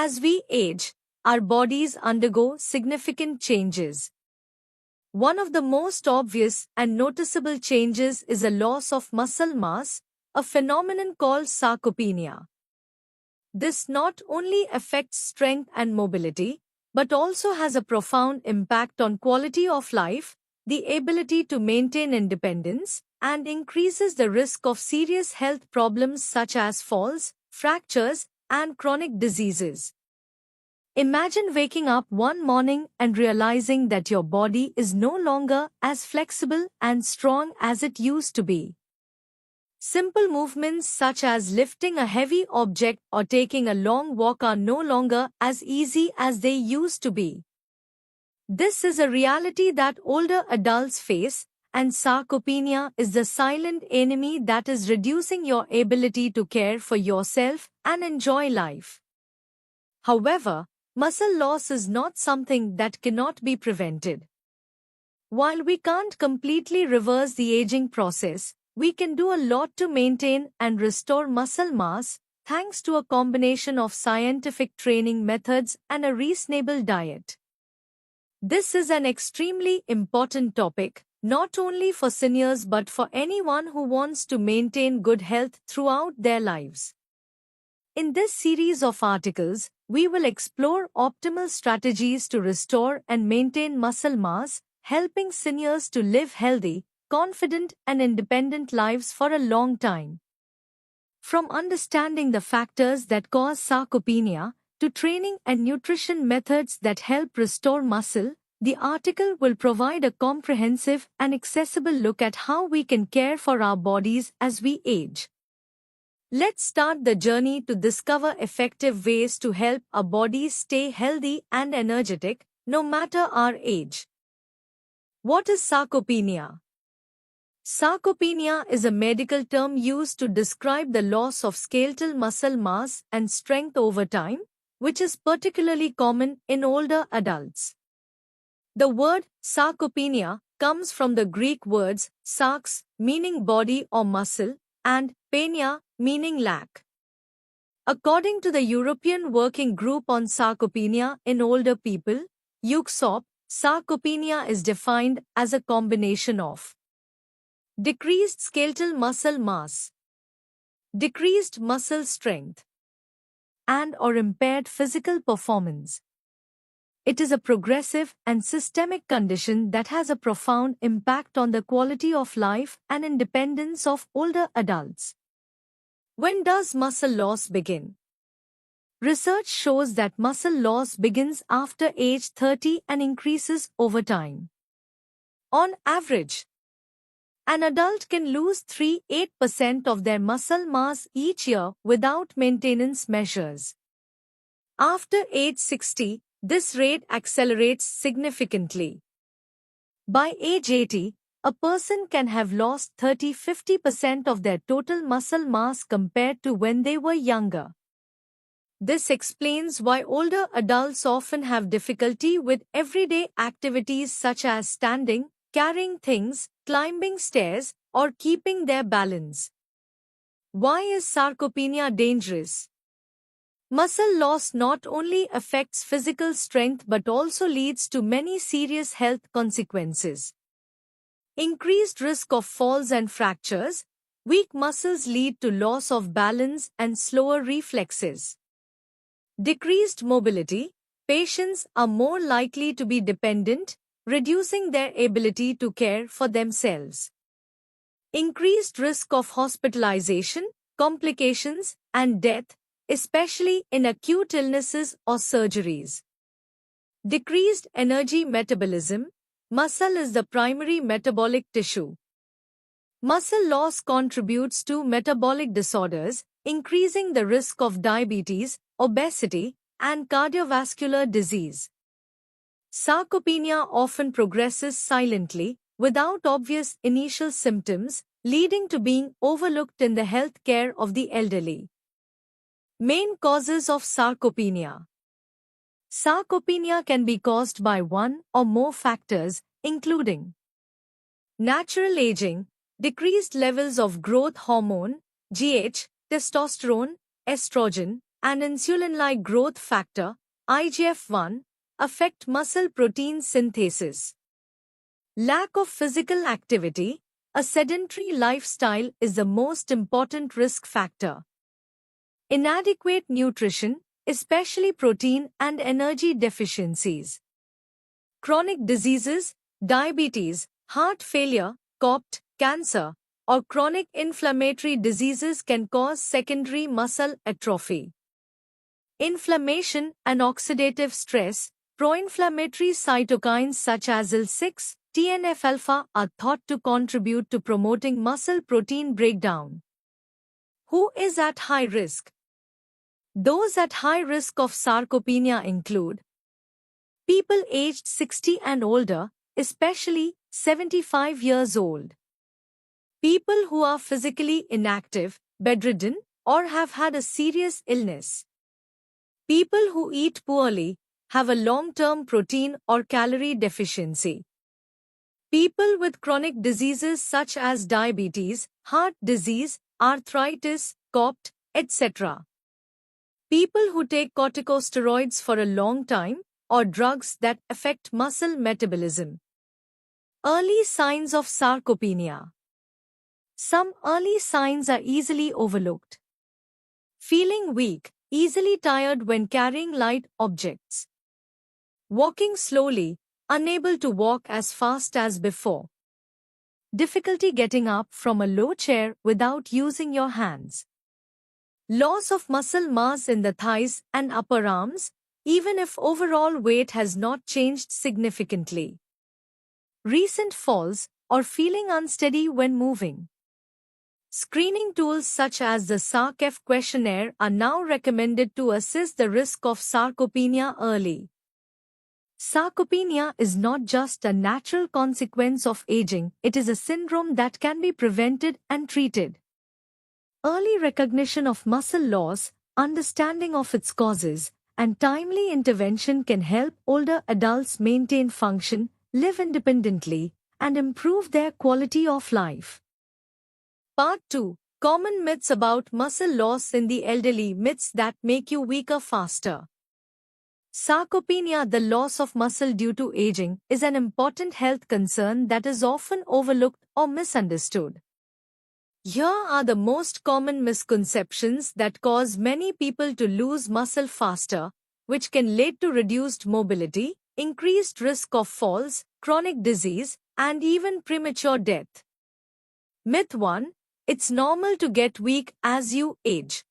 As we age, our bodies undergo significant changes. One of the most obvious and noticeable changes is a loss of muscle mass, a phenomenon called sarcopenia. This not only affects strength and mobility, but also has a profound impact on quality of life, the ability to maintain independence, and increases the risk of serious health problems such as falls, fractures, and chronic diseases. Imagine waking up one morning and realizing that your body is no longer as flexible and strong as it used to be. Simple movements such as lifting a heavy object or taking a long walk are no longer as easy as they used to be. This is a reality that older adults face, and sarcopenia is the silent enemy that is reducing your ability to care for yourself and enjoy life. However, muscle loss is not something that cannot be prevented. While we can't completely reverse the aging process, we can do a lot to maintain and restore muscle mass, thanks to a combination of scientific training methods and a reasonable diet. This is an extremely important topic, not only for seniors but for anyone who wants to maintain good health throughout their lives. In this series of articles, we will explore optimal strategies to restore and maintain muscle mass, helping seniors to live healthy, confident, and independent lives for a long time. From understanding the factors that cause sarcopenia to training and nutrition methods that help restore muscle, the article will provide a comprehensive and accessible look at how we can care for our bodies as we age. Let's start the journey to discover effective ways to help our bodies stay healthy and energetic, no matter our age. What is sarcopenia? Sarcopenia is a medical term used to describe the loss of skeletal muscle mass and strength over time, which is particularly common in older adults. The word sarcopenia comes from the Greek words sarx, meaning body or muscle, and penia, meaning lack. According to the European Working Group on Sarcopenia in Older People, EUCSOP, sarcopenia is defined as a combination of decreased skeletal muscle mass, decreased muscle strength, and/or impaired physical performance. It is a progressive and systemic condition that has a profound impact on the quality of life and independence of older adults. When does muscle loss begin? Research shows that muscle loss begins after age 30 and increases over time. On average, an adult can lose 3–8% of their muscle mass each year without maintenance measures. After age 60, this rate accelerates significantly. By age 80, a person can have lost 30–50% of their total muscle mass compared to when they were younger. This explains why older adults often have difficulty with everyday activities such as standing, carrying things, climbing stairs, or keeping their balance. Why is sarcopenia dangerous? Muscle loss not only affects physical strength but also leads to many serious health consequences. Increased risk of falls and fractures. Weak muscles lead to loss of balance and slower reflexes. Decreased mobility. Patients are more likely to be dependent, reducing their ability to care for themselves. Increased risk of hospitalization, complications, and death, especially in acute illnesses or surgeries. Decreased energy metabolism. Muscle is the primary metabolic tissue. Muscle loss contributes to metabolic disorders, increasing the risk of diabetes, obesity, and cardiovascular disease. Sarcopenia often progresses silently, without obvious initial symptoms, leading to being overlooked in the health care of the elderly. Main causes of sarcopenia. Sarcopenia can be caused by one or more factors, including natural aging, decreased levels of growth hormone, GH, testosterone, estrogen, and insulin-like growth factor, IGF-1, affect muscle protein synthesis. Lack of physical activity, a sedentary lifestyle is the most important risk factor. Inadequate nutrition, especially protein and energy deficiencies. Chronic diseases, diabetes, heart failure, COPD, cancer, or chronic inflammatory diseases can cause secondary muscle atrophy. Inflammation and oxidative stress, pro-inflammatory cytokines such as IL-6, TNF-alpha are thought to contribute to promoting muscle protein breakdown. Who is at high risk? Those at high risk of sarcopenia include people aged 60 and older, especially 75 years old. People who are physically inactive, bedridden, or have had a serious illness. People who eat poorly, have a long-term protein or calorie deficiency. People with chronic diseases such as diabetes, heart disease, arthritis, COPD, etc. People who take corticosteroids for a long time, or drugs that affect muscle metabolism. Early signs of sarcopenia. Some early signs are easily overlooked. Feeling weak, easily tired when carrying light objects. Walking slowly, unable to walk as fast as before. Difficulty getting up from a low chair without using your hands. Loss of muscle mass in the thighs and upper arms, even if overall weight has not changed significantly. Recent falls, or feeling unsteady when moving. Screening tools such as the SARC-F questionnaire are now recommended to assess the risk of sarcopenia early. Sarcopenia is not just a natural consequence of aging, it is a syndrome that can be prevented and treated. Early recognition of muscle loss, understanding of its causes, and timely intervention can help older adults maintain function, live independently, and improve their quality of life. Part 2. Common myths about muscle loss in the elderly. Myths that make you weaker faster. Sarcopenia, the loss of muscle due to aging, is an important health concern that is often overlooked or misunderstood. Here are the most common misconceptions that cause many people to lose muscle faster, which can lead to reduced mobility, increased risk of falls, chronic disease, and even premature death. Myth 1. It's normal to get weak as you age.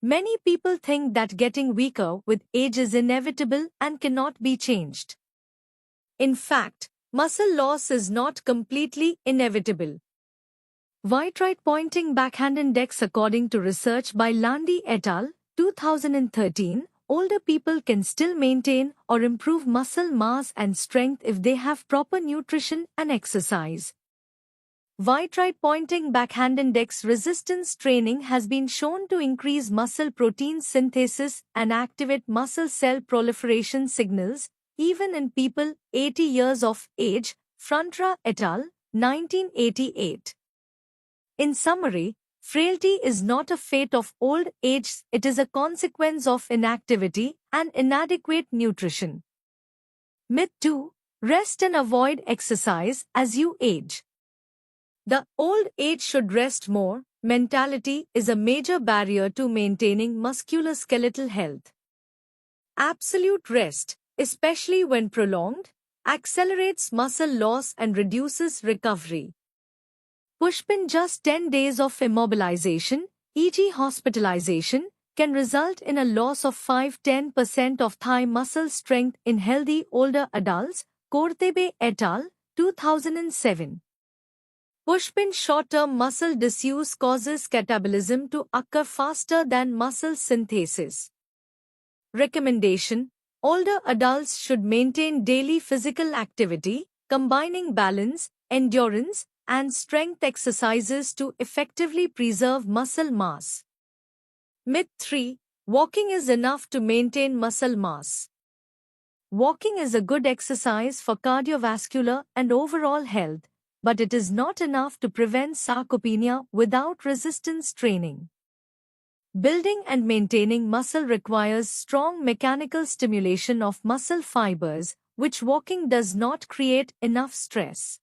Many people think that getting weaker with age is inevitable and cannot be changed. In fact, muscle loss is not completely inevitable. White-right pointing backhand index. According to research by Landy et al., 2013, older people can still maintain or improve muscle mass and strength if they have proper nutrition and exercise. White-right pointing backhand index resistance training has been shown to increase muscle protein synthesis and activate muscle cell proliferation signals, even in people 80 years of age, Frontra et al., 1988. In summary, frailty is not a fate of old age, it is a consequence of inactivity and inadequate nutrition. Myth 2. Rest and avoid exercise as you age. The old age should rest more mentality is a major barrier to maintaining musculoskeletal health. Absolute rest, especially when prolonged, accelerates muscle loss and reduces recovery. Pushpin, just 10 days of immobilization, e.g. hospitalization, can result in a loss of 5–10% of thigh muscle strength in healthy older adults, Kortebe et al., 2007. Pushpin, short-term muscle disuse causes catabolism to occur faster than muscle synthesis. Recommendation: older adults should maintain daily physical activity, combining balance, endurance, and strength exercises to effectively preserve muscle mass. Myth 3. Walking is enough to maintain muscle mass. Walking is a good exercise for cardiovascular and overall health, but it is not enough to prevent sarcopenia without resistance training. Building and maintaining muscle requires strong mechanical stimulation of muscle fibers, which walking does not create enough stress.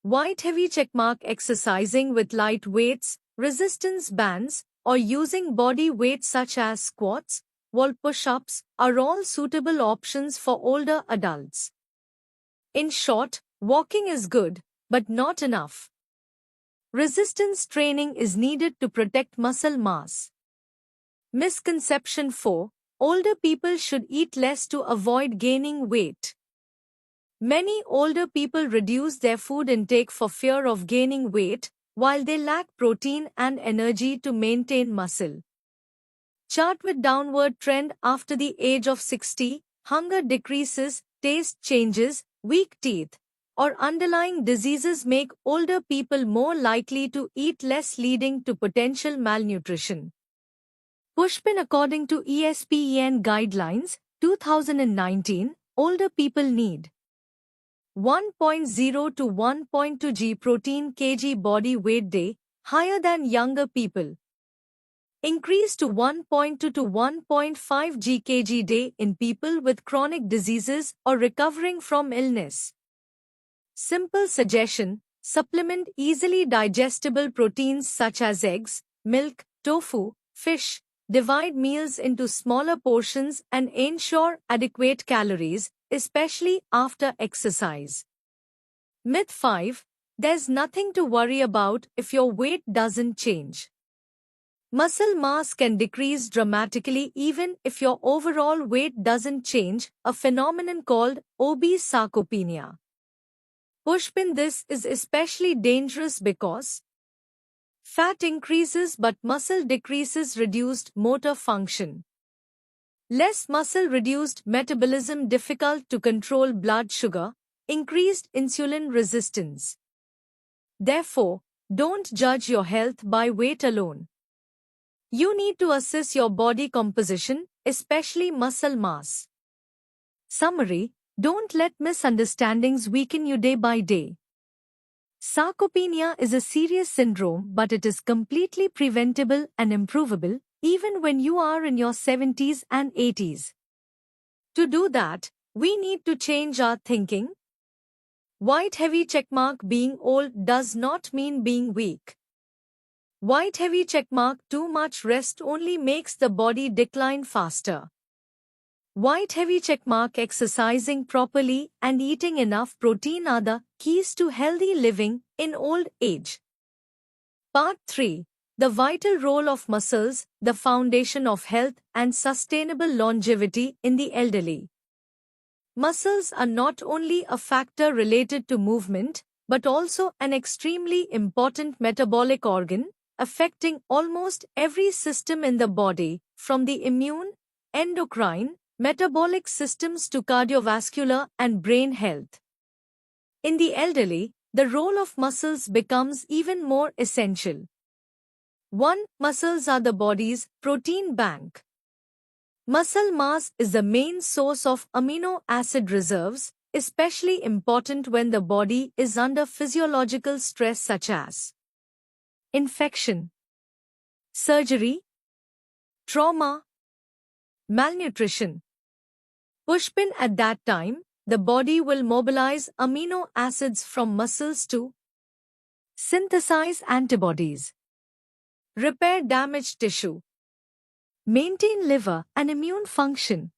White heavy checkmark exercising with light weights, resistance bands, or using body weight such as squats, wall push-ups are all suitable options for older adults. In short, walking is good, but not enough. Resistance training is needed to protect muscle mass. Misconception 4. Older people should eat less to avoid gaining weight. Many older people reduce their food intake for fear of gaining weight, while they lack protein and energy to maintain muscle. Chart with downward trend after the age of 60, hunger decreases, taste changes, weak teeth, or underlying diseases make older people more likely to eat less, leading to potential malnutrition. Pushpin according to ESPEN guidelines, 2019, older people need 1.0 to 1.2 g protein kg body weight day, higher than younger people. Increase to 1.2 to 1.5 g kg day in people with chronic diseases or recovering from illness. Simple suggestion: supplement easily digestible proteins such as eggs, milk, tofu, fish. Divide meals into smaller portions and ensure adequate calories, especially after exercise. Myth 5. There's nothing to worry about if your weight doesn't change. Muscle mass can decrease dramatically even if your overall weight doesn't change, a phenomenon called obese sarcopenia. Pushpin, this is especially dangerous because fat increases but muscle decreases reduced motor function. Less muscle reduced metabolism, difficult to control blood sugar, increased insulin resistance. Therefore, don't judge your health by weight alone. You need to assess your body composition, especially muscle mass. Summary: don't let misunderstandings weaken you day by day. Sarcopenia is a serious syndrome, but it is completely preventable and improvable, even when you are in your 70s and 80s. To do that, we need to change our thinking. White heavy checkmark: being old does not mean being weak. White heavy checkmark: too much rest only makes the body decline faster. White heavy checkmark: exercising properly and eating enough protein are the keys to healthy living in old age. Part 3. The vital role of muscles, the foundation of health and sustainable longevity in the elderly. Muscles are not only a factor related to movement, but also an extremely important metabolic organ, affecting almost every system in the body, from the immune, endocrine, metabolic systems to cardiovascular and brain health. In the elderly, the role of muscles becomes even more essential. 1. Muscles are the body's protein bank. Muscle mass is the main source of amino acid reserves, especially important when the body is under physiological stress such as infection, surgery, trauma, malnutrition. Pushpin: at that time, the body will mobilize amino acids from muscles to synthesize antibodies, repair damaged tissue, maintain liver and immune function.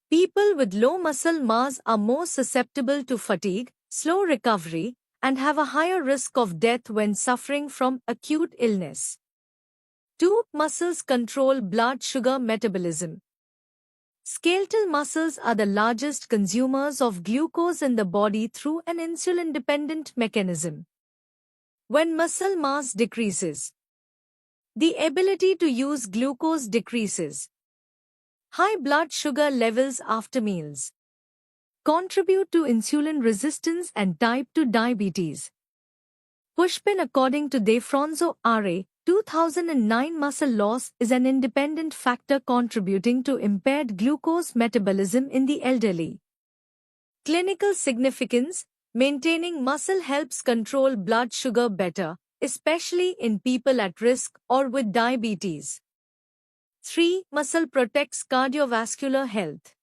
People with low muscle mass are more susceptible to fatigue, slow recovery, and have a higher risk of death when suffering from acute illness. 2. Muscles control blood sugar metabolism. Skeletal muscles are the largest consumers of glucose in the body through an insulin-dependent mechanism. When muscle mass decreases, the ability to use glucose decreases. High blood sugar levels after meals contribute to insulin resistance and type 2 diabetes. Pushpin according to DeFronzo R.A., 2009, muscle loss is an independent factor contributing to impaired glucose metabolism in the elderly. Clinical significance: maintaining muscle helps control blood sugar better, especially in people at risk or with diabetes. 3. Muscle protects cardiovascular health.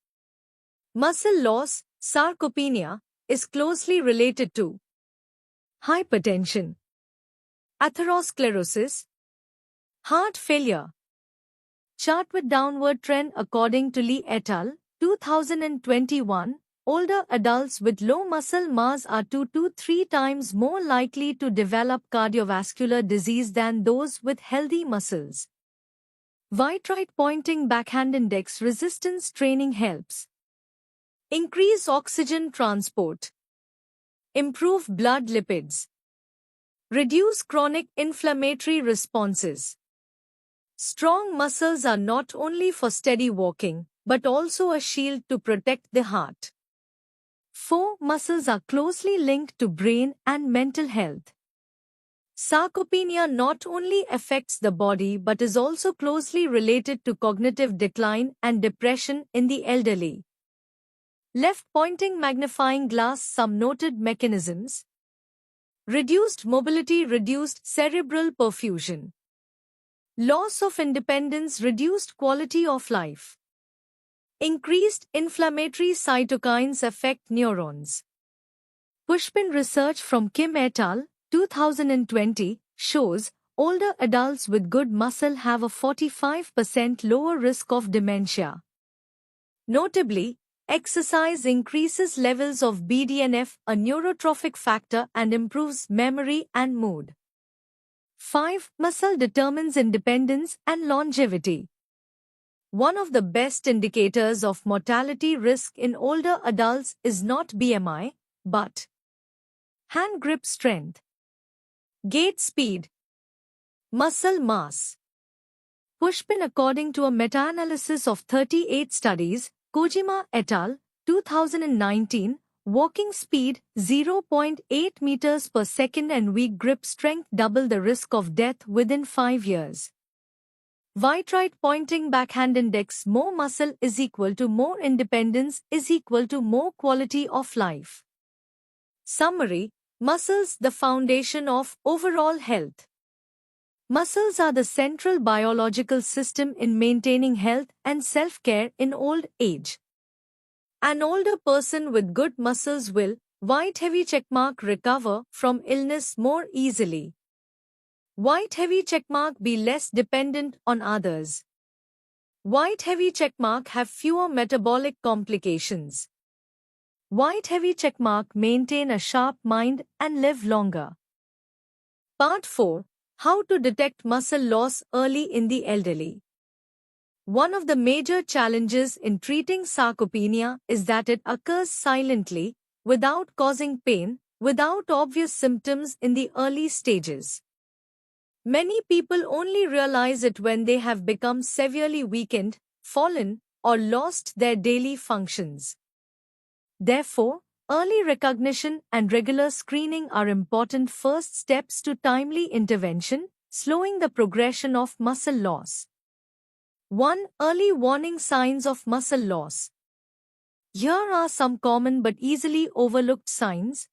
Muscle loss, sarcopenia, is closely related to hypertension, atherosclerosis, heart failure. Chart with downward trend according to Lee et al., 2021. Older adults with low muscle mass are 2 to 3 times more likely to develop cardiovascular disease than those with healthy muscles. Right pointing backhand index resistance training helps increase oxygen transport, improve blood lipids, reduce chronic inflammatory responses. Strong muscles are not only for steady walking, but also a shield to protect the heart. 4. Muscles are closely linked to brain and mental health. Sarcopenia not only affects the body but is also closely related to cognitive decline and depression in the elderly. Left-pointing magnifying glass. Some noted mechanisms: reduced mobility, reduced cerebral perfusion, loss of independence, reduced quality of life, increased inflammatory cytokines affect neurons. Pushpin research from Kim et al., 2020, shows older adults with good muscle have a 45% lower risk of dementia. Notably, exercise increases levels of BDNF, a neurotrophic factor, and improves memory and mood. 5. Muscle determines independence and longevity. One of the best indicators of mortality risk in older adults is not BMI, but hand grip strength, gait speed, muscle mass. Pushpin, according to a meta-analysis of 38 studies, Kojima et al., 2019, walking speed 0.8 meters per second and weak grip strength double the risk of death within 5 years. Right pointing backhand index. More muscle is equal to more independence is equal to more quality of life. Summary: muscles, the foundation of overall health. Muscles are the central biological system in maintaining health and self-care in old age. An older person with good muscles will, white heavy checkmark, recover from illness more easily. White heavy checkmark, be less dependent on others. White heavy checkmark, have fewer metabolic complications. White heavy checkmark, maintain a sharp mind and live longer. Part 4. How to detect muscle loss early in the elderly. One of the major challenges in treating sarcopenia is that it occurs silently, without causing pain, without obvious symptoms in the early stages. Many people only realize it when they have become severely weakened, fallen, or lost their daily functions. Therefore, early recognition and regular screening are important first steps to timely intervention, slowing the progression of muscle loss. 1. Early warning signs of muscle loss. Here are some common but easily overlooked signs.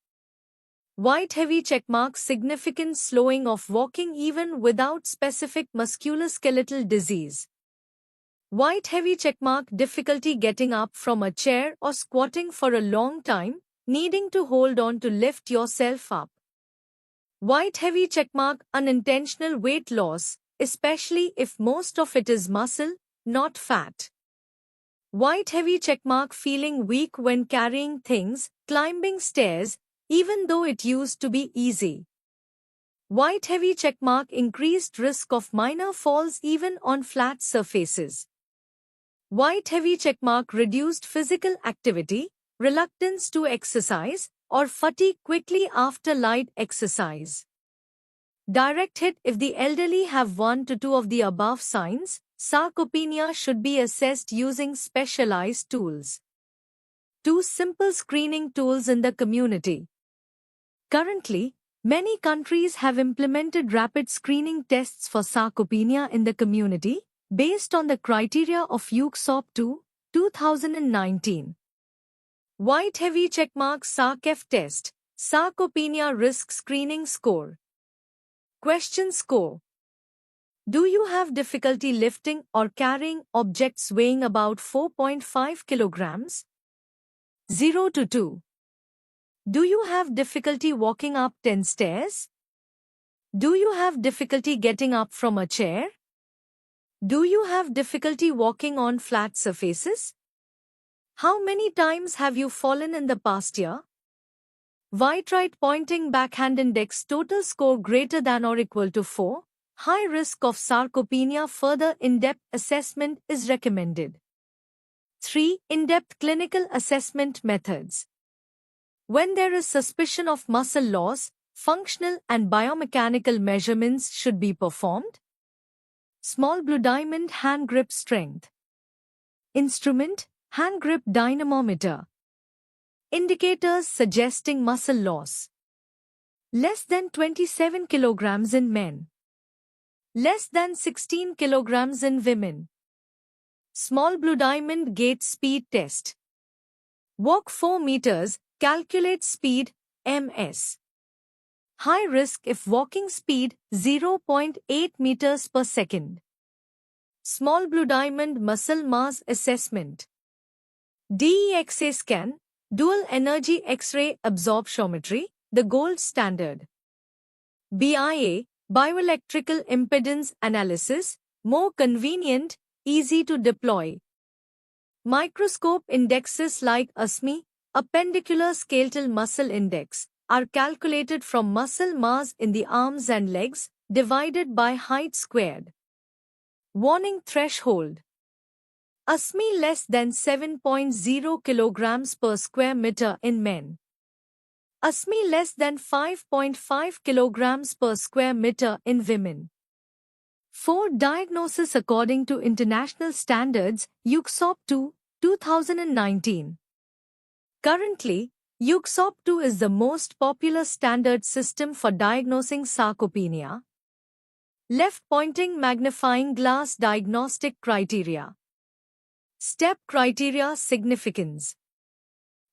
White heavy checkmark, significant slowing of walking even without specific musculoskeletal disease. White heavy checkmark, difficulty getting up from a chair or squatting for a long time, needing to hold on to lift yourself up. White heavy checkmark, unintentional weight loss, especially if most of it is muscle, not fat. White heavy checkmark, feeling weak when carrying things, climbing stairs, even though it used to be easy. White heavy checkmark, increased risk of minor falls even on flat surfaces. White heavy checkmark, reduced physical activity, reluctance to exercise, or fatigue quickly after light exercise. Direct hit. If the elderly have 1 to 2 of the above signs, sarcopenia should be assessed using specialized tools. 2. Simple screening tools in the community. Currently, many countries have implemented rapid screening tests for sarcopenia in the community, based on the criteria of UKSOP 2, 2019. White heavy checkmark, SARC-F test, sarcopenia risk screening score. Question score. Do you have difficulty lifting or carrying objects weighing about 4.5 kilograms? 0 to 2. Do you have difficulty walking up 10 stairs? Do you have difficulty getting up from a chair? Do you have difficulty walking on flat surfaces? How many times have you fallen in the past year? White right pointing backhand index total score greater than or equal to 4. High risk of sarcopenia. Further in-depth assessment is recommended. 3. In-depth clinical assessment methods. When there is suspicion of muscle loss, functional and biomechanical measurements should be performed. Small blue diamond hand grip strength. Instrument, hand grip dynamometer. Indicators suggesting muscle loss. Less than 27 kilograms in men. Less than 16 kilograms in women. Small blue diamond gait speed test. Walk 4 meters, calculate speed, ms. High risk if walking speed 0.8 meters per second. Small blue diamond muscle mass assessment. DEXA scan, dual energy X-ray absorptiometry, the gold standard. BIA, bioelectrical impedance analysis, more convenient, easy to deploy. Microscope indexes like ASME, appendicular skeletal muscle index, are calculated from muscle mass in the arms and legs, divided by height squared. Warning threshold. ASME less than 7.0 kilograms per square meter in men. ASME less than 5.5 kilograms per square meter in women. 4. Diagnosis according to international standards, UKSOP-2, 2019. Currently, UKSOP-2 is the most popular standard system for diagnosing sarcopenia. Left-pointing magnifying glass diagnostic criteria. Step criteria significance.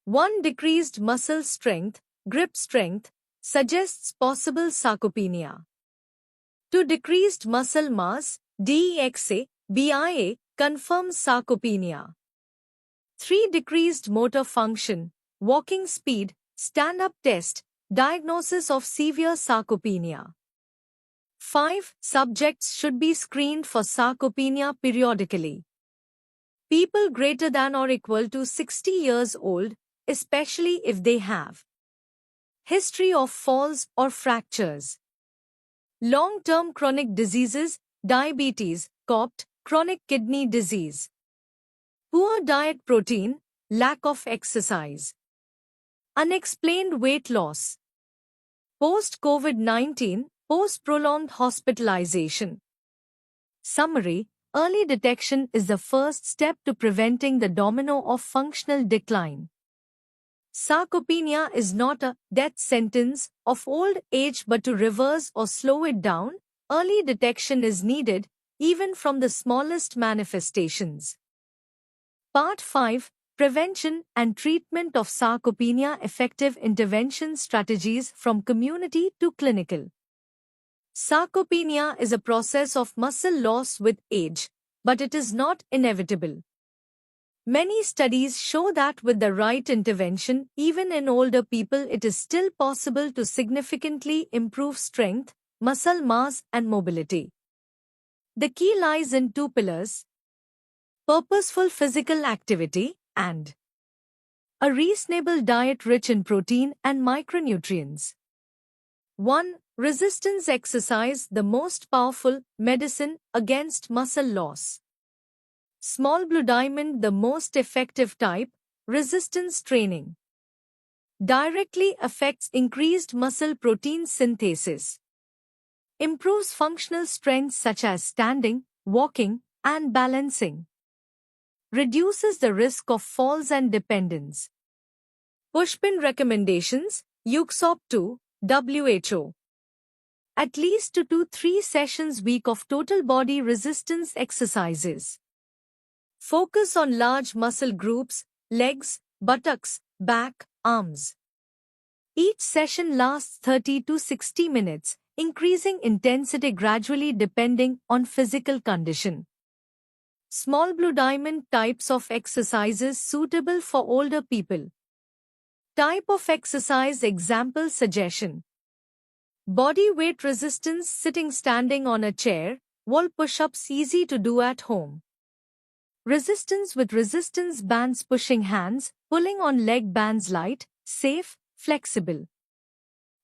1. Decreased muscle strength, grip strength, suggests possible sarcopenia. 2. Decreased muscle mass, DEXA, BIA, confirms sarcopenia. 3. Decreased motor function, walking speed, stand-up test, diagnosis of severe sarcopenia. 5. Subjects should be screened for sarcopenia periodically. People greater than or equal to 60 years old, especially if they have history of falls or fractures. Long-term chronic diseases, diabetes, COPD, chronic kidney disease. Poor diet, protein, lack of exercise. Unexplained weight loss. Post-COVID-19, post-prolonged hospitalization. Summary: early detection is the first step to preventing the domino of functional decline. Sarcopenia is not a death sentence of old age, but to reverse or slow it down, early detection is needed, even from the smallest manifestations. Part 5. Prevention and treatment of sarcopenia. Effective intervention strategies from community to clinical. Sarcopenia is a process of muscle loss with age, but it is not inevitable. Many studies show that with the right intervention, even in older people, it is still possible to significantly improve strength, muscle mass, and mobility. The key lies in 2 pillars: purposeful physical activity and a reasonable diet rich in protein and micronutrients. 1. Resistance exercise, the most powerful medicine against muscle loss. Small blue diamond, the most effective type, resistance training. Directly affects increased muscle protein synthesis. Improves functional strengths such as standing, walking, and balancing. Reduces the risk of falls and dependence. Pushpin recommendations, UKSOP-2, WHO. At least 2 to 3 sessions week of total body resistance exercises. Focus on large muscle groups, legs, buttocks, back, arms. Each session lasts 30 to 60 minutes, increasing intensity gradually depending on physical condition. Small blue diamond types of exercises suitable for older people. Type of exercise example suggestion. Body weight resistance sitting standing on a chair, wall push-ups easy to do at home. Resistance with resistance bands pushing hands, pulling on leg bands light, safe, flexible.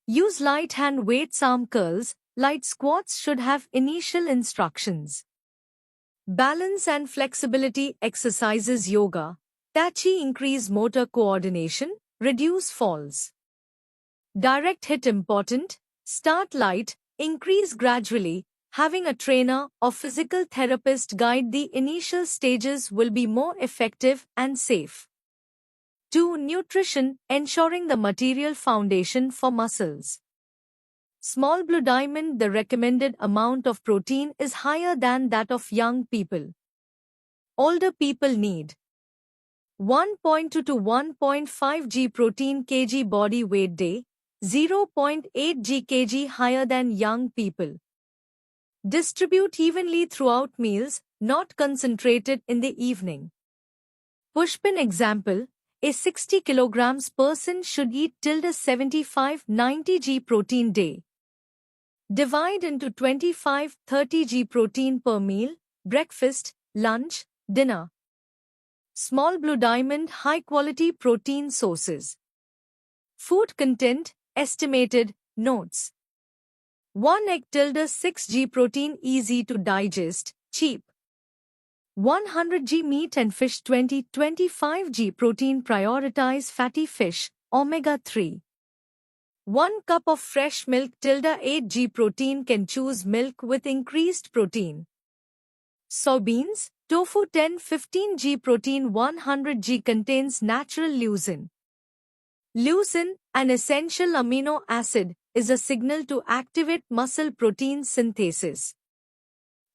Use light hand weights arm curls, light squats should have initial instructions. Balance and flexibility exercises yoga, Tai Chi increase motor coordination, reduce falls. Direct hit important, start light, increase gradually. Having a trainer or physical therapist guide the initial stages will be more effective and safe. 2. Nutrition, ensuring the material foundation for muscles. Small blue diamond, the recommended amount of protein is higher than that of young people. Older people need 1.2 to 1.5 g protein kg body weight day, 0.8 g kg higher than young people. Distribute evenly throughout meals, not concentrated in the evening. Pushpin example, a 60 kilograms person should eat till the 75-90 g protein day. Divide into 25-30 g protein per meal, breakfast, lunch, dinner. Small blue diamond high quality protein sources. Food content, estimated, notes. 1 egg tilde 6 g protein easy to digest, cheap. 100 g meat and fish 20-25 g protein prioritize fatty fish, omega-3. 1 cup of fresh milk tilde 8 g protein can choose milk with increased protein. Soybeans, tofu 10-15 g protein 100 g contains natural leucine. Leucine, an essential amino acid, is a signal to activate muscle protein synthesis.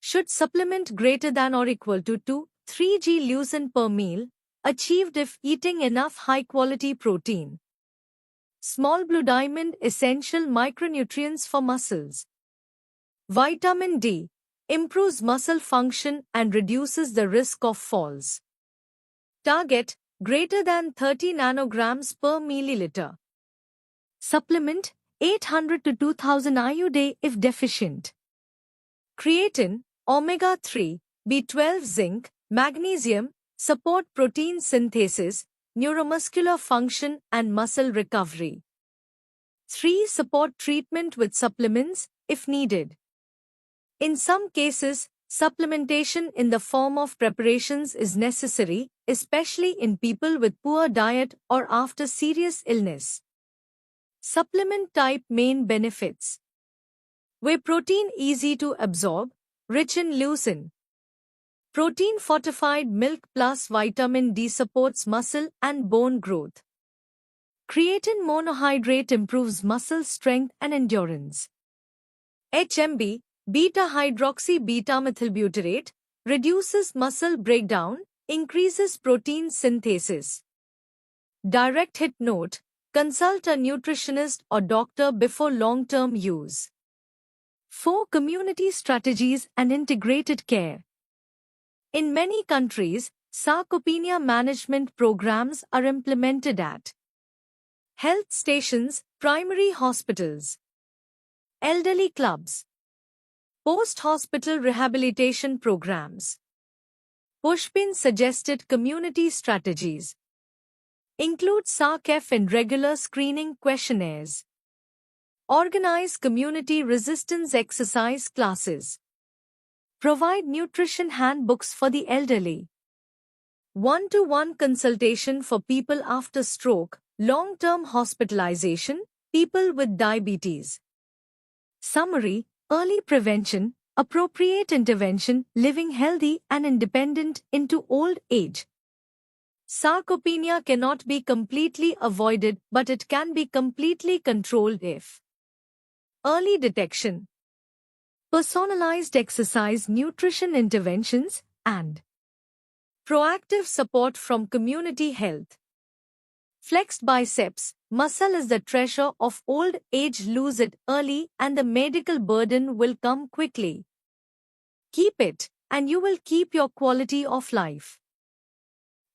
Should supplement greater than or equal to 2-3 g leucine per meal, achieved if eating enough high-quality protein. Small blue diamond essential micronutrients for muscles. Vitamin D improves muscle function and reduces the risk of falls. Target greater than 30 nanograms per milliliter. Supplement 800 to 2000 IU day if deficient. Creatine, omega-3, B12 zinc, magnesium, support protein synthesis, neuromuscular function and muscle recovery. 3. Support treatment with supplements, if needed. In some cases, supplementation in the form of preparations is necessary, especially in people with poor diet or after serious illness. Supplement type main benefits. Whey protein easy to absorb, rich in leucine. Protein fortified milk plus vitamin D supports muscle and bone growth. Creatine monohydrate improves muscle strength and endurance. HMB, beta-hydroxy beta-methylbutyrate, reduces muscle breakdown, increases protein synthesis. Direct hit note, consult a nutritionist or doctor before long-term use. 4. Community strategies and integrated care. In many countries, sarcopenia management programs are implemented at health stations, primary hospitals, elderly clubs, post-hospital rehabilitation programs. Pushpin suggested community strategies include SARC-F in regular screening questionnaires. Organize community resistance exercise classes. Provide nutrition handbooks for the elderly. One-to-one consultation for people after stroke, long-term hospitalization, people with diabetes. Summary: early prevention, appropriate intervention, living healthy and independent into old age. Sarcopenia cannot be completely avoided, but it can be completely controlled if early detection, personalized exercise nutrition interventions, and proactive support from community health. Flexed biceps, Muscle is the treasure of old age. Lose it early and the medical burden will come quickly. Keep it, and you will keep your quality of life.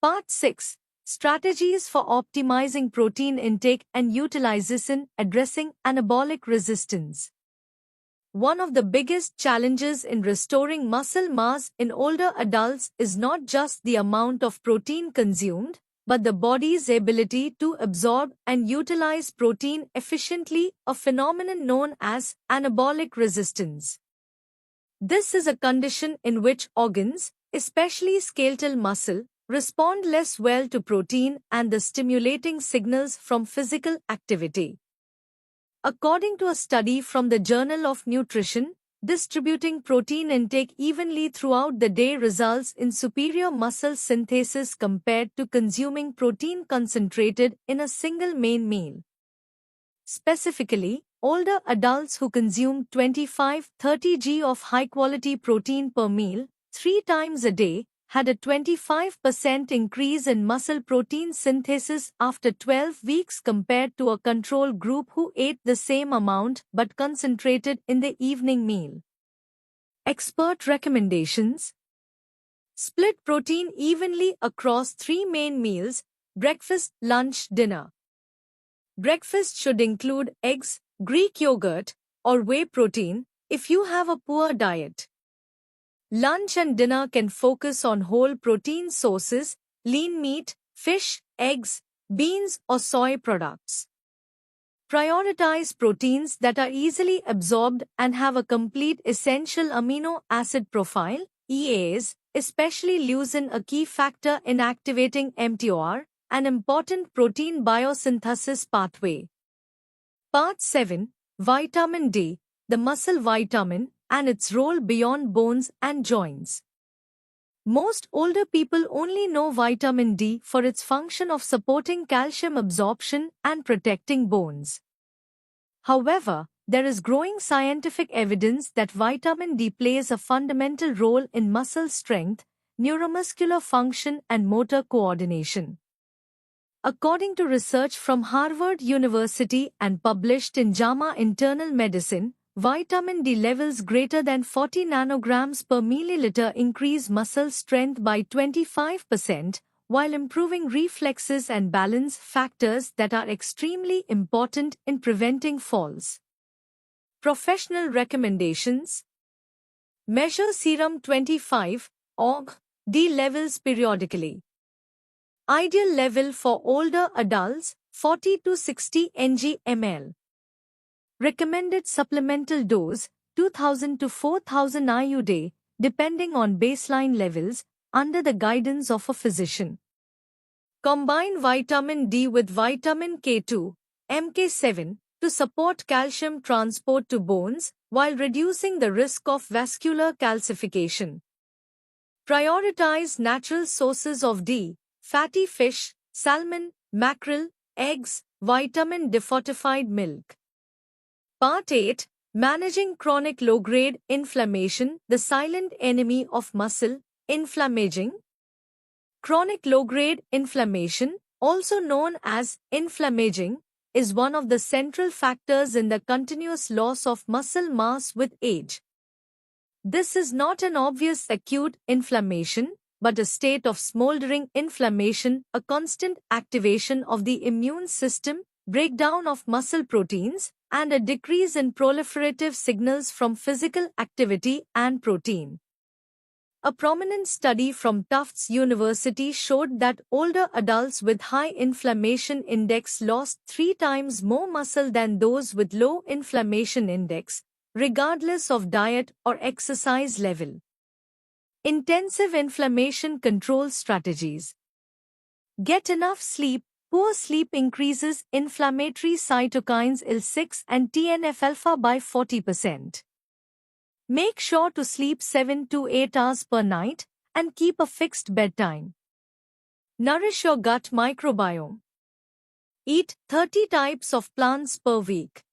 Part 6. Strategies for optimizing protein intake and utilization. Addressing anabolic resistance. One of the biggest challenges in restoring muscle mass in older adults is not just the amount of protein consumed, but the body's ability to absorb and utilize protein efficiently, a phenomenon known as anabolic resistance. This is a condition in which organs, especially skeletal muscle, respond less well to protein and the stimulating signals from physical activity. According to a study from the Journal of Nutrition, distributing protein intake evenly throughout the day results in superior muscle synthesis compared to consuming protein concentrated in a single main meal. Specifically, older adults who consume 25-30 g of high-quality protein per meal, 3 times a day, had a 25% increase in muscle protein synthesis after 12 weeks compared to a control group who ate the same amount but concentrated in the evening meal. Expert recommendations: split protein evenly across 3 main meals: breakfast, lunch, dinner. Breakfast should include eggs, Greek yogurt, or whey protein if you have a poor diet. Lunch and dinner can focus on whole protein sources, lean meat, fish, eggs, beans, or soy products. Prioritize proteins that are easily absorbed and have a complete essential amino acid profile, EAs, especially leucine, a key factor in activating mTOR, an important protein biosynthesis pathway. Part 7. Vitamin D, the muscle vitamin, and its role beyond bones and joints. Most older people only know vitamin D for its function of supporting calcium absorption and protecting bones. However, there is growing scientific evidence that vitamin D plays a fundamental role in muscle strength, neuromuscular function, and motor coordination. According to research from Harvard University and published in JAMA Internal Medicine, vitamin D levels greater than 40 nanograms per milliliter increase muscle strength by 25%, while improving reflexes and balance, factors that are extremely important in preventing falls. Professional recommendations: measure serum 25 OG-D levels periodically. Ideal level for older adults, 40 to 60 ng/ml. Recommended supplemental dose, 2000 to 4000 IU day, depending on baseline levels, under the guidance of a physician. Combine vitamin D with vitamin K2, MK7, to support calcium transport to bones while reducing the risk of vascular calcification. Prioritize natural sources of D, fatty fish, salmon, mackerel, eggs, vitamin D, fortified milk. Part 8. Managing chronic low-grade inflammation, the silent enemy of muscle inflammation. Chronic low-grade inflammation, also known as inflammaging, is one of the central factors in the continuous loss of muscle mass with age. This is not an obvious acute inflammation, but a state of smoldering inflammation, a constant activation of the immune system, breakdown of muscle proteins, and a decrease in proliferative signals from physical activity and protein. A prominent study from Tufts University showed that older adults with high inflammation index lost 3 times more muscle than those with low inflammation index, regardless of diet or exercise level. Intensive inflammation control strategies. Get enough sleep. Poor sleep increases inflammatory cytokines IL-6 and TNF-alpha by 40%. Make sure to sleep 7 to 8 hours per night and keep a fixed bedtime. Nourish your gut microbiome. Eat 30 types of plants per week.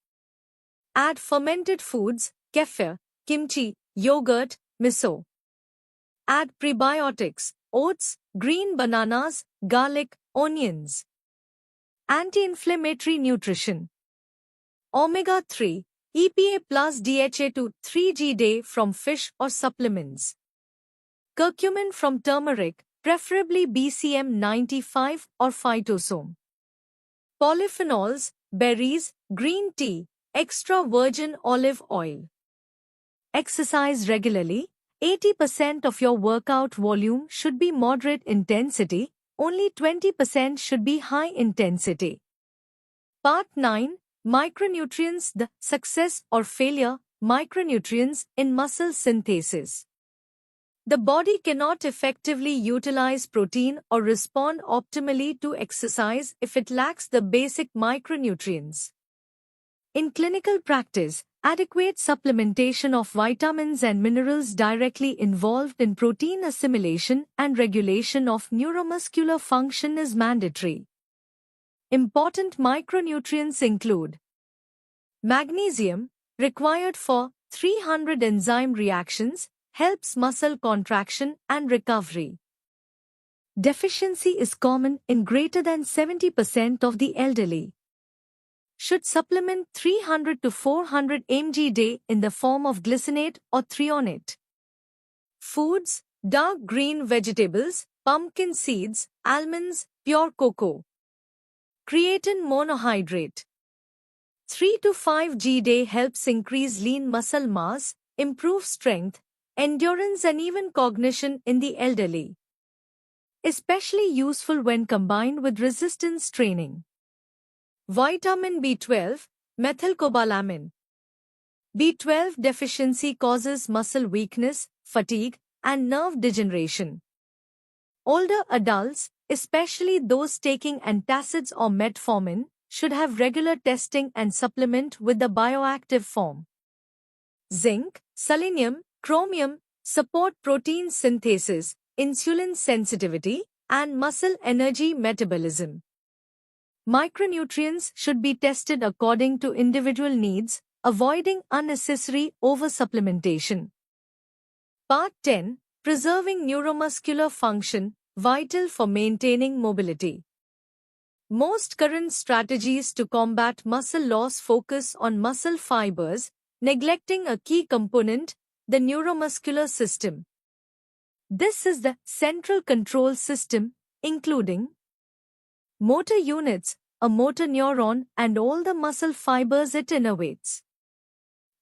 Add fermented foods, kefir, kimchi, yogurt, miso. Add prebiotics, oats, green bananas, garlic, onions. Anti-inflammatory nutrition. Omega-3, EPA plus DHA to 3G day from fish or supplements. Curcumin from turmeric, preferably BCM 95 or phytosome. Polyphenols, berries, green tea, extra virgin olive oil. Exercise regularly. 80% of your workout volume should be moderate intensity, only 20% should be high intensity. Part 9. Micronutrients, the success or failure, micronutrients in muscle synthesis. The body cannot effectively utilize protein or respond optimally to exercise if it lacks the basic micronutrients. In clinical practice, adequate supplementation of vitamins and minerals directly involved in protein assimilation and regulation of neuromuscular function is mandatory. Important micronutrients include magnesium, required for 300 enzyme reactions, helps muscle contraction and recovery. Deficiency is common in greater than 70% of the elderly. Should supplement 300 to 400 mg day in the form of glycinate or threonate. Foods, dark green vegetables, pumpkin seeds, almonds, pure cocoa. Creatine monohydrate. 3 to 5 g day helps increase lean muscle mass, improve strength, endurance and even cognition in the elderly. Especially useful when combined with resistance training. Vitamin B12, methylcobalamin. B12 deficiency causes muscle weakness, fatigue, and nerve degeneration. Older adults, especially those taking antacids or metformin, should have regular testing and supplement with the bioactive form. Zinc, selenium, chromium support protein synthesis, insulin sensitivity, and muscle energy metabolism. Micronutrients should be tested according to individual needs, avoiding unnecessary oversupplementation. Part 10. Preserving neuromuscular function, vital for maintaining mobility. Most current strategies to combat muscle loss focus on muscle fibers, neglecting a key component, the neuromuscular system. This is the central control system, including motor units, a motor neuron, and all the muscle fibers it innervates.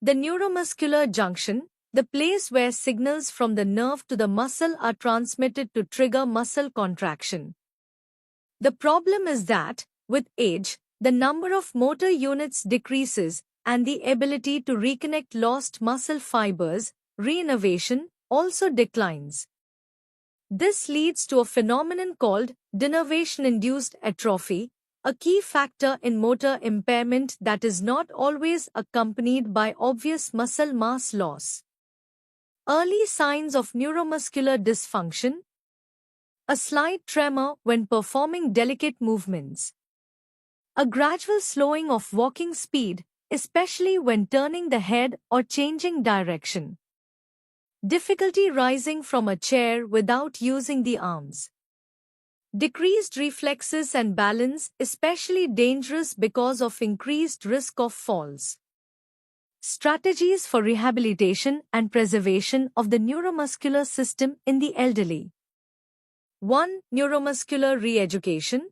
The neuromuscular junction, the place where signals from the nerve to the muscle are transmitted to trigger muscle contraction. The problem is that, with age, the number of motor units decreases and the ability to reconnect lost muscle fibers, reinnervation, also declines. This leads to a phenomenon called denervation-induced atrophy, a key factor in motor impairment that is not always accompanied by obvious muscle mass loss. Early signs of neuromuscular dysfunction: a slight tremor when performing delicate movements, a gradual slowing of walking speed, especially when turning the head or changing direction, difficulty rising from a chair without using the arms, decreased reflexes and balance, especially dangerous because of increased risk of falls. Strategies for rehabilitation and preservation of the neuromuscular system in the elderly. 1. Neuromuscular re-education.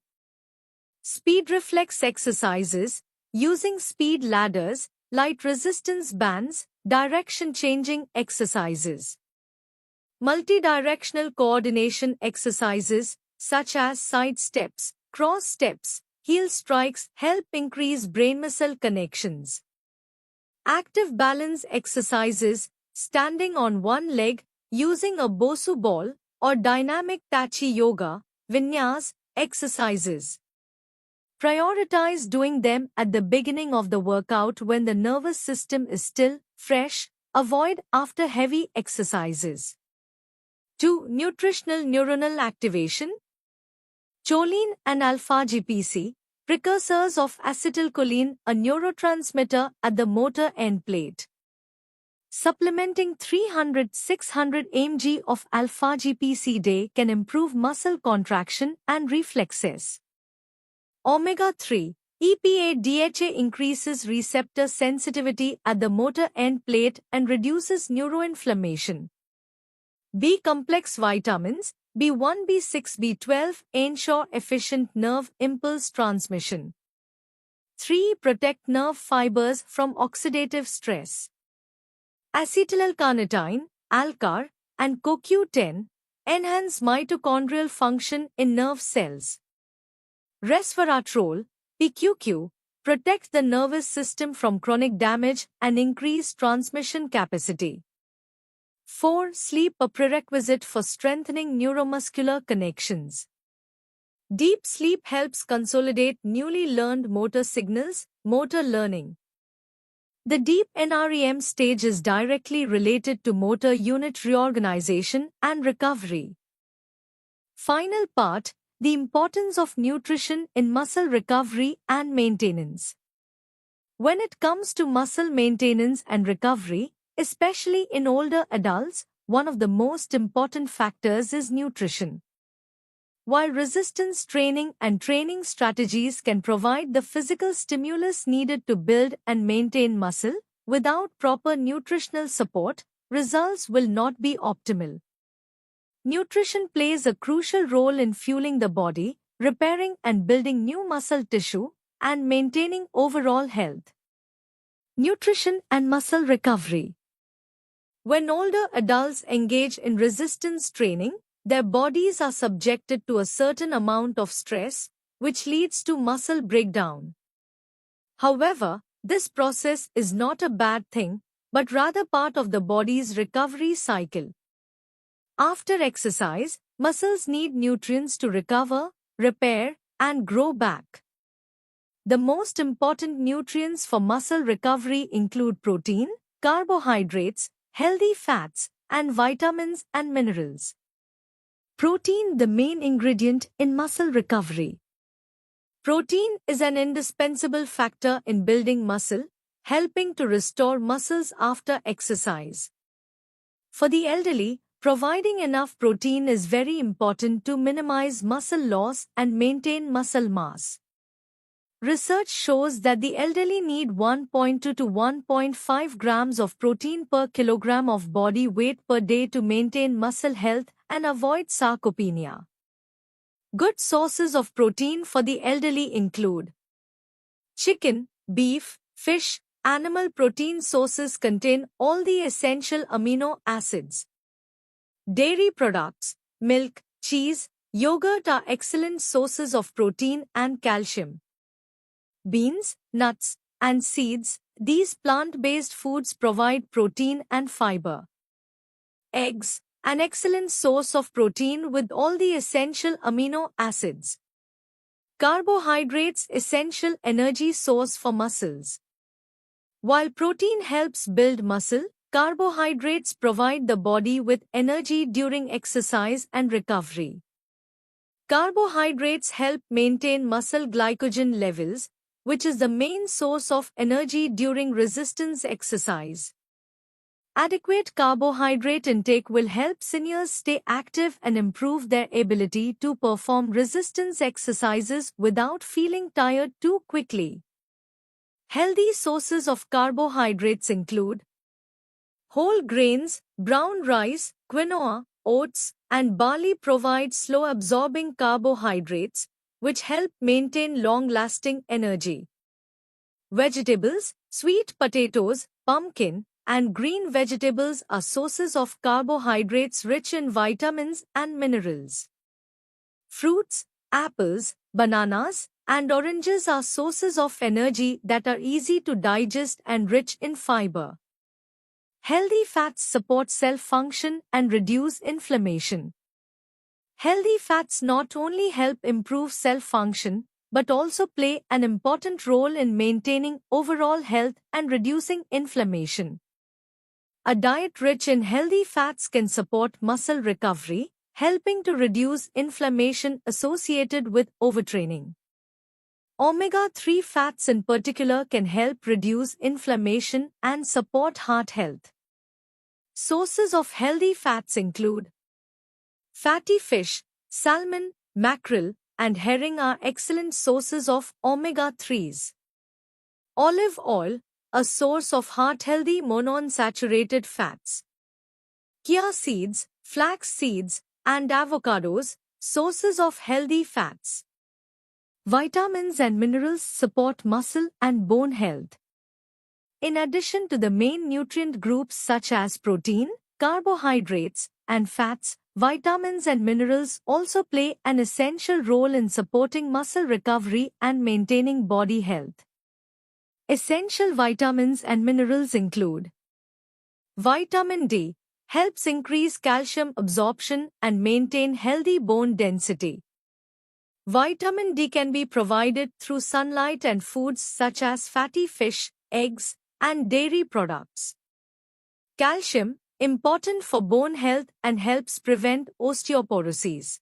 Speed reflex exercises, using speed ladders, light resistance bands, direction-changing exercises. Multidirectional coordination exercises, such as side steps, cross steps, heel strikes help increase brain-muscle connections. Active balance exercises, standing on one leg, using a Bosu ball, or dynamic Tachi yoga, vinyas, exercises. Prioritize doing them at the beginning of the workout when the nervous system is still fresh. Avoid after heavy exercises. 2. Nutritional neuronal activation. Choline and alpha-GPC, precursors of acetylcholine, a neurotransmitter at the motor end plate. Supplementing 300-600 mg of alpha-GPC day can improve muscle contraction and reflexes. Omega-3, EPA-DHA increases receptor sensitivity at the motor end plate and reduces neuroinflammation. B-complex vitamins, B1, B6, B12 ensure efficient nerve impulse transmission. 3. Protect nerve fibers from oxidative stress. Acetyl-L-carnitine, ALCAR, and CoQ10 enhance mitochondrial function in nerve cells. Resveratrol, PQQ, protect the nervous system from chronic damage and increase transmission capacity. 4. Sleep, a prerequisite for strengthening neuromuscular connections. Deep sleep helps consolidate newly learned motor signals, motor learning. The deep NREM stage is directly related to motor unit reorganization and recovery. Final part, the importance of nutrition in muscle recovery and maintenance. When it comes to muscle maintenance and recovery, especially in older adults, one of the most important factors is nutrition. While resistance training and training strategies can provide the physical stimulus needed to build and maintain muscle, without proper nutritional support, results will not be optimal. Nutrition plays a crucial role in fueling the body, repairing and building new muscle tissue, and maintaining overall health. Nutrition and muscle recovery. When older adults engage in resistance training, their bodies are subjected to a certain amount of stress, which leads to muscle breakdown. However, this process is not a bad thing, but rather part of the body's recovery cycle. After exercise, muscles need nutrients to recover, repair, and grow back. The most important nutrients for muscle recovery include protein, carbohydrates, healthy fats, and vitamins and minerals. Protein, the main ingredient in muscle recovery. Protein is an indispensable factor in building muscle, helping to restore muscles after exercise. For the elderly, providing enough protein is very important to minimize muscle loss and maintain muscle mass. Research shows that the elderly need 1.2 to 1.5 grams of protein per kilogram of body weight per day to maintain muscle health and avoid sarcopenia. Good sources of protein for the elderly include chicken, beef, fish. Animal protein sources contain all the essential amino acids. Dairy products, milk, cheese, yogurt are excellent sources of protein and calcium. Beans, nuts, and seeds, these plant-based foods provide protein and fiber. Eggs, an excellent source of protein with all the essential amino acids. Carbohydrates, essential energy source for muscles. While protein helps build muscle, carbohydrates provide the body with energy during exercise and recovery. Carbohydrates help maintain muscle glycogen levels, which is the main source of energy during resistance exercise. Adequate carbohydrate intake will help seniors stay active and improve their ability to perform resistance exercises without feeling tired too quickly. Healthy sources of carbohydrates include whole grains, brown rice, quinoa, oats, and barley provide slow-absorbing carbohydrates, which help maintain long-lasting energy. Vegetables, sweet potatoes, pumpkin, and green vegetables are sources of carbohydrates rich in vitamins and minerals. Fruits, apples, bananas, and oranges are sources of energy that are easy to digest and rich in fiber. Healthy fats support cell function and reduce inflammation. Healthy fats not only help improve cell function, but also play an important role in maintaining overall health and reducing inflammation. A diet rich in healthy fats can support muscle recovery, helping to reduce inflammation associated with overtraining. Omega-3 fats in particular can help reduce inflammation and support heart health. Sources of healthy fats include fatty fish, salmon, mackerel, and herring are excellent sources of omega-3s. Olive oil, a source of heart-healthy monounsaturated fats. Chia seeds, flax seeds, and avocados, sources of healthy fats. Vitamins and minerals support muscle and bone health. In addition to the main nutrient groups such as protein, carbohydrates, and fats, vitamins and minerals also play an essential role in supporting muscle recovery and maintaining body health. Essential vitamins and minerals include Vitamin D helps increase calcium absorption and maintain healthy bone density. Vitamin D can be provided through sunlight and foods such as fatty fish, eggs, and dairy products. Calcium, important for bone health and helps prevent osteoporosis.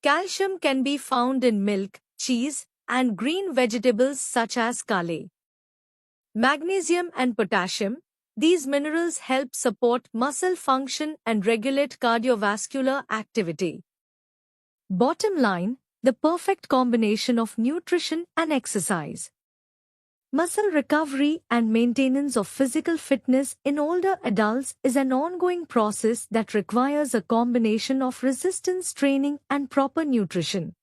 Calcium can be found in milk, cheese, and green vegetables such as kale. Magnesium and potassium, these minerals help support muscle function and regulate cardiovascular activity. Bottom line, the perfect combination of nutrition and exercise. Muscle recovery and maintenance of physical fitness in older adults is an ongoing process that requires a combination of resistance training and proper nutrition.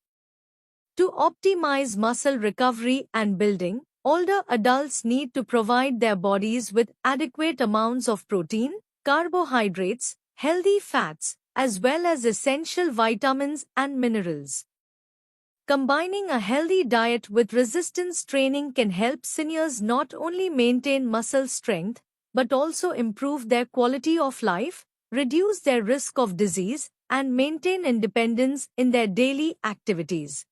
To optimize muscle recovery and building, older adults need to provide their bodies with adequate amounts of protein, carbohydrates, healthy fats, as well as essential vitamins and minerals. Combining a healthy diet with resistance training can help seniors not only maintain muscle strength, but also improve their quality of life, reduce their risk of disease, and maintain independence in their daily activities.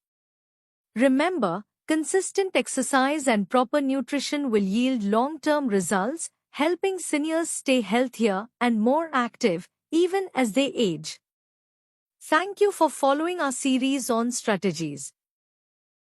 Remember, consistent exercise and proper nutrition will yield long-term results, helping seniors stay healthier and more active even as they age. Thank you for following our series on strategies.